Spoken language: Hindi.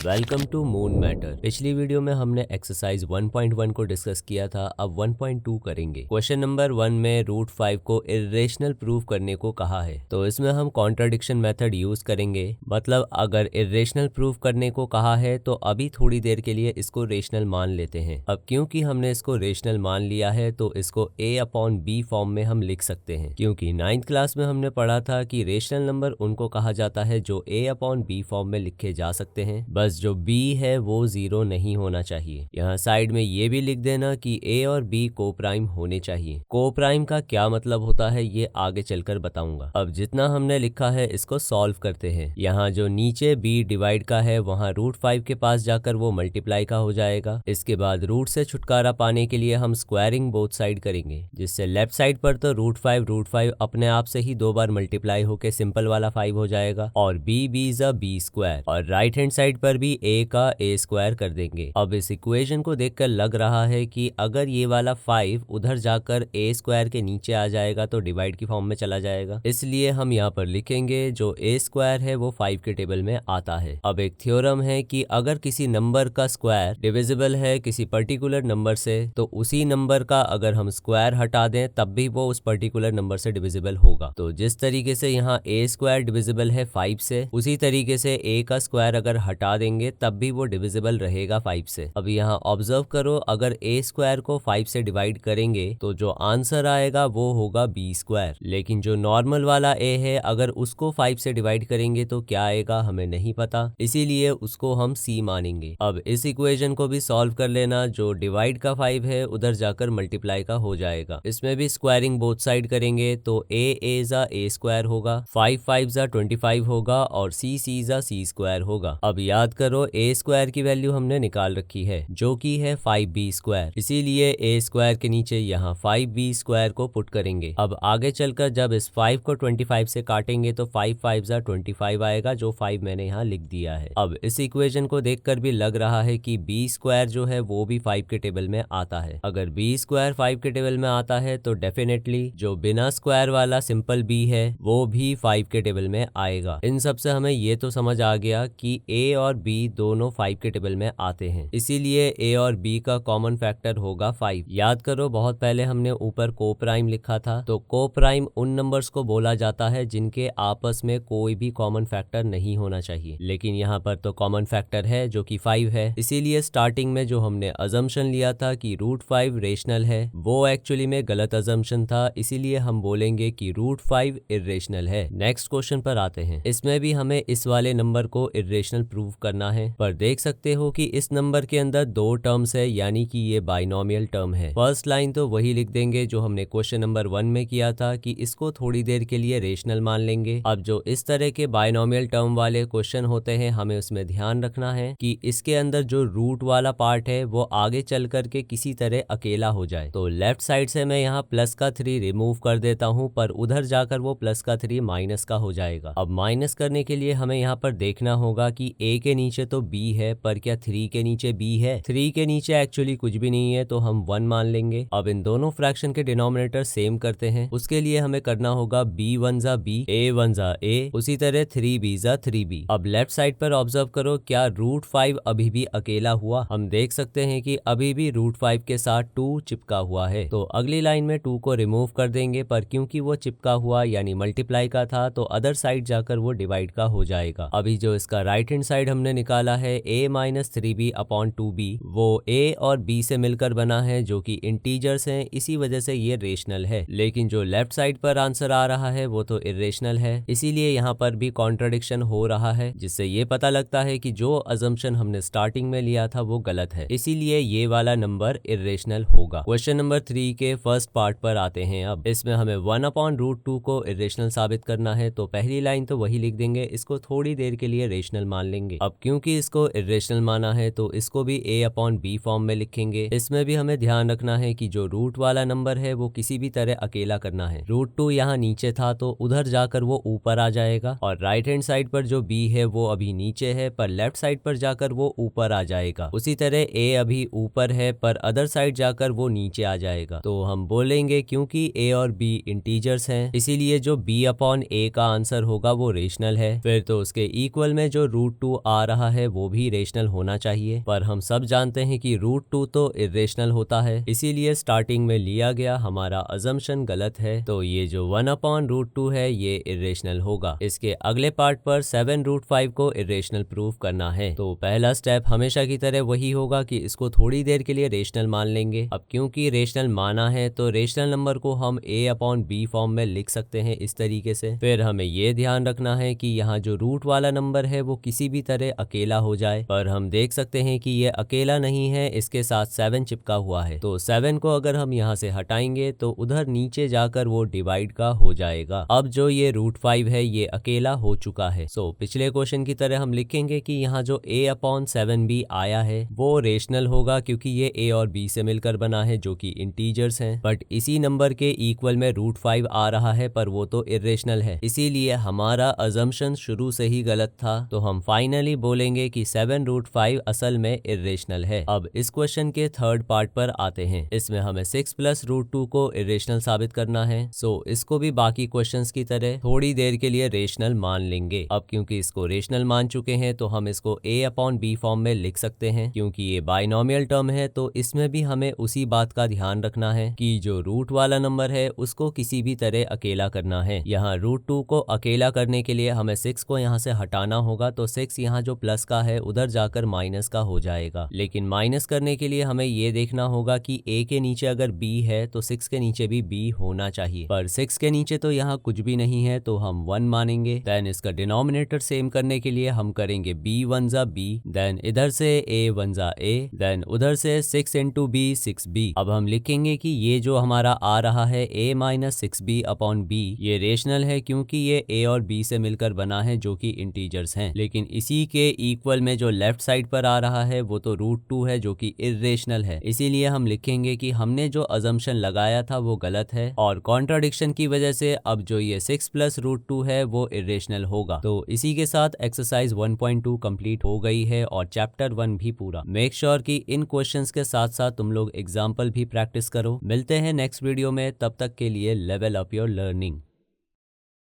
Welcome to moon matter. पिछली वीडियो में हमने एक्सरसाइज 1.1 को डिस्कस किया था। अब 1.2 करेंगे। क्वेश्चन नंबर 1 में रूट 5 को इर्रेशनल प्रूव करने को कहा है, तो इसमें हम कॉन्ट्राडिक्शन मेथड यूज करेंगे। मतलब अगर इर्रेशनल प्रूव करने को कहा है तो अभी थोड़ी देर के लिए इसको रेशनल मान लेते हैं। अब क्योंकि हमने इसको रेशनल मान लिया है तो इसको a/b फॉर्म में हम लिख सकते हैं, क्योंकि 9th क्लास में हमने पढ़ा था कि रेशनल नंबर उनको कहा जाता है जो a/b फॉर्म में लिखे जा सकते हैं। बस जो b है वो 0 नहीं होना चाहिए। यहाँ साइड में ये भी लिख देना कि a और b को प्राइम होने चाहिए। को प्राइम का क्या मतलब होता है ये आगे चलकर बताऊंगा। अब जितना हमने लिखा है इसको सॉल्व करते हैं। यहाँ जो नीचे b डिवाइड का है वहाँ रूट 5 के पास जाकर वो मल्टीप्लाई का हो जाएगा। इसके बाद रूट से छुटकारा पाने के लिए हम स्क्वायरिंग बोथ साइड करेंगे, जिससे लेफ्ट साइड पर तो रूट 5 अपने आप से ही 2 बार मल्टीप्लाई होके सिंपल वाला 5 हो जाएगा और b ज़ा b स्क्वायर, और राइट हैंड साइड पर भी a का a स्क्वायर कर देंगे। अब इस इक्वेशन को देखकर लग रहा है कि अगर ये वाला 5 उधर जाकर a स्क्वायर के नीचे आ जाएगा तो डिवाइड की फॉर्म में चला जाएगा। इसलिए हम यहाँ पर लिखेंगे जो a स्क्वायर है वो 5 के टेबल में आता है। अब एक थ्योरम है कि अगर किसी नंबर का स्क्वायर डिविजिबल है किसी पर्टिकुलर नंबर से, तो उसी नंबर का अगर हम स्क्वायर हटा दें तब भी वो उस पर्टिकुलर नंबर से डिविजिबल होगा। तो जिस तरीके से यहाँ a स्क्वायर डिविजिबल है 5 से, उसी तरीके से a का स्क्वायर अगर हटा देंगे तब भी वो डिविजिबल रहेगा 5 से। अब यहाँ ऑब्जर्व करो, अगर a स्क्वायर को 5 से डिवाइड करेंगे तो जो आंसर आएगा वो होगा b स्क्वायर। लेकिन जो नॉर्मल वाला a है अगर उसको 5 से डिवाइड करेंगे तो क्या आएगा हमें नहीं पता, इसीलिए उसको हम c मानेंगे। अब इस इक्वेशन को भी सॉल्व कर लेना। जो डिवाइड का 5 है उधर जाकर मल्टीप्लाई का हो जाएगा। इसमें भी स्क्वायरिंग बोथ साइड करेंगे तो a ज़ा a स्क्वायर होगा, 5 ज़ा 25 होगा और c ज़ा c स्क्वायर होगा। अब याद करो a स्क्वायर की वैल्यू हमने निकाल रखी है जो कि है 5b स्क्वायर, इसीलिए a स्क्वायर के नीचे यहाँ 5b स्क्वायर को पुट करेंगे। अब आगे चलकर जब इस 5 को 25 से काटेंगे तो 5 ज़ा 25 आएगा, जो 5 मैंने यहाँ लिख दिया है। अब इस इक्वेशन को देखकर भी लग रहा है कि b स्क्वायर जो है वो भी 5 के टेबल में आता है। अगर b स्क्वायर 5 के टेबल में आता है तो डेफिनेटली जो बिना स्क्वायर वाला सिंपल b है वो भी 5 के टेबल में आएगा। इन सब से हमें ये तो समझ आ गया कि a और b दोनों 5 के टेबल में आते हैं, इसीलिए a और b का कॉमन फैक्टर होगा 5। याद करो बहुत पहले हमने ऊपर को प्राइम लिखा था, तो को प्राइम उन नंबर्स को बोला जाता है जिनके आपस में कोई भी कॉमन फैक्टर नहीं होना चाहिए। लेकिन यहाँ पर तो कॉमन फैक्टर है जो कि 5 है, इसीलिए स्टार्टिंग में जो हमने अजम्पशन लिया था कि रूट 5 रेशनल है वो एक्चुअली में गलत अजम्पशन था, इसीलिए हम बोलेंगे कि रूट 5 इर्रेशनल है। नेक्स्ट क्वेश्चन पर आते हैं। इसमें भी हमें इस वाले नंबर को इर्रेशनल प्रूव करना है, पर देख सकते हो कि इस नंबर के अंदर 2 टर्म्स है, यानी कि ये बाइनोमियल टर्म है। फर्स्ट लाइन तो वही लिख देंगे जो हमने क्वेश्चन नंबर 1 में किया था कि इसको थोड़ी देर के लिए रेशनल मान लेंगे। अब जो इस तरह के बाइनोमियल टर्म वाले क्वेश्चन होते हैं हमें उसमें ध्यान रखना है कि इसके अंदर जो रूट वाला पार्ट है वो आगे चल करके किसी तरह अकेला हो जाए। तो लेफ्ट साइड से मैं यहाँ प्लस का 3 रिमूव कर देता हूँ, पर उधर जाकर वो प्लस का 3 माइनस का हो जाएगा। अब माइनस करने के लिए हमें यहाँ पर देखना होगा कि a के नीचे तो b है, पर क्या 3 के नीचे b है? 3 के नीचे एक्चुअली कुछ भी नहीं है, तो हम 1 मान लेंगे। अब इन दोनों फ्रैक्शन के डिनोमिनेटर सेम करते हैं। उसके लिए हमें करना होगा b1 ज़ा b, a1 ज़ा a, उसी तरह 3b ज़ा 3b। अब लेफ्ट साइड पर ऑब्जर्व करो, क्या रूट 5 अभी भी अकेला हुआ? हम देख सकते हैं कि अभी भी रूट 5 के साथ 2 चिपका हुआ है, तो अगली लाइन में 2 को रिमूव कर देंगे, पर क्योंकि वो चिपका हुआ यानी मल्टीप्लाई का था तो अदर साइड जाकर वो डिवाइड का हो जाएगा। अभी जो इसका राइट हैंड साइड हमने निकाला है a-3b/2b, वो a और b से मिलकर बना है जो कि इंटीजर्स हैं, इसी वजह से ये रेशनल है। लेकिन जो लेफ्ट साइड पर आंसर आ रहा है वो तो इर्रेशनल है, इसीलिए यहाँ पर भी कॉन्ट्रडिक्शन हो रहा है, जिससे ये पता लगता है कि जो अजम्पशन हमने स्टार्टिंग में लिया था वो गलत है, इसीलिए ये वाला नंबर इर्रेशनल होगा। क्वेश्चन नंबर 3 के फर्स्ट पार्ट पर आते हैं। अब इसमें हमें 1/√2 को इर्रेशनल साबित करना है, तो पहली लाइन तो वही लिख देंगे, इसको थोड़ी देर के लिए रेशनल मान लेंगे। अब क्योंकि इसको इर्रेशनल माना है तो इसको भी a/b फॉर्म में लिखेंगे। इसमें भी हमें ध्यान रखना है कि जो रूट वाला नंबर है वो किसी भी तरह अकेला करना है। रूट 2 यहाँ नीचे था तो उधर जाकर वो ऊपर आ जाएगा, और राइट हैंड साइड पर जो b है वो अभी नीचे है, पर लेफ्ट साइड पर जाकर वो ऊपर आ जाएगा। उसी तरह a अभी ऊपर है पर अदर साइड जाकर वो नीचे आ जाएगा, तो हम बोलेंगे क्योंकि a और b इंटीजर्स हैं इसीलिए जो b/a का आंसर होगा वो रेशनल है। फिर तो उसके इक्वल में जो रूट 2 आ रहा है वो भी रेशनल होना चाहिए, पर हम सब जानते हैं कि √2 तो इरेशनल होता है, इसीलिए स्टार्टिंग में लिया गया हमारा अजम्पशन गलत है। तो ये जो 1/√2 है ये इरेशनल होगा। इसके अगले पार्ट पर 7√5 को इरेशनल प्रूव करना है। तो पहला स्टेप हमेशा की तरह वही होगा कि इसको थोड़ी देर के लिए रेशनल मान लेंगे। अब क्योंकि रेशनल माना है तो रेशनल नंबर को हम a/b फॉर्म में लिख सकते हैं इस तरीके से। फिर हमें ये ध्यान रखना है कि यहाँ जो रूट वाला नंबर है वो किसी भी तरह अकेला हो जाए, पर हम देख सकते हैं कि ये अकेला नहीं है, इसके साथ 7 चिपका हुआ है। तो 7 को अगर हम यहाँ से हटाएंगे तो उधर नीचे जाकर वो डिवाइड का हो जाएगा। अब जो ये √5 है ये अकेला हो चुका है। सो पिछले क्वेश्चन की तरह हम लिखेंगे कि यहाँ जो a/7b आया है वो रेशनल होगा, क्योंकि ये a और b से मिलकर बना है जो कि इंटीजर्स हैं। बट इसी नंबर के इक्वल में √5 आ रहा है, पर वो तो इरेशनल है, इसीलिए हमारा अजम्पशन शुरू से ही गलत था। तो हम फाइनली बोलेंगे कि 7√5 असल में इरेशनल है। अब इस क्वेश्चन के थर्ड पार्ट पर आते हैं। इसमें हमें 6 + √2 को इरेशनल साबित करना है। सो इसको भी बाकी क्वेश्चंस की तरह थोड़ी देर के लिए रेशनल मान लेंगे। अब क्योंकि इसको रेशनल मान चुके हैं तो हम इसको a/b फॉर्म में लिख सकते हैं। क्योंकि ये बाइनोमियल टर्म है तो इसमें भी हमें उसी बात का ध्यान रखना है कि जो रूट वाला नंबर है उसको किसी भी तरह अकेला करना है। यहाँ √2 को अकेला करने के लिए हमें 6 को यहाँ से हटाना होगा, तो 6 यहाँ जो प्लस का है उधर जाकर माइनस का हो जाएगा। लेकिन माइनस करने के लिए हमें ये देखना होगा कि a के नीचे अगर b है तो 6 के नीचे भी b होना चाहिए, पर 6 के नीचे तो यहाँ कुछ भी नहीं है तो हम 1 मानेंगे। देन इसका डिनोमिनेटर सेम करने के लिए हम करेंगे b1 * b, देन इधर से a1 * a, देन उधर से 6 × b 6b। अब हम लिखेंगे कि ये जो हमारा आ रहा है a - 6b/b ये रेशनल है, क्योंकि ये a और b से मिलकर बना है जो कि इंटीजर्स हैं। लेकिन इसी के इक्वल में जो लेफ्ट साइड पर आ रहा है वो तो √2 है जो कि इरेशनल है, इसीलिए हम लिखेंगे कि हमने जो अजम्पशन लगाया था वो गलत है, और कॉन्ट्राडिक्शन की वजह से अब जो ये 6 + √2 है वो इरेशनल होगा। तो इसी के साथ एक्सरसाइज 1.2 कंप्लीट हो गई है और चैप्टर 1 भी पूरा। मेक श्योर कि इन क्वेश्चंस के साथ साथ तुम लोग एग्जाम्पल भी प्रैक्टिस करो। मिलते हैं नेक्स्ट वीडियो में, तब तक के लिए लेवल अप योर लर्निंग।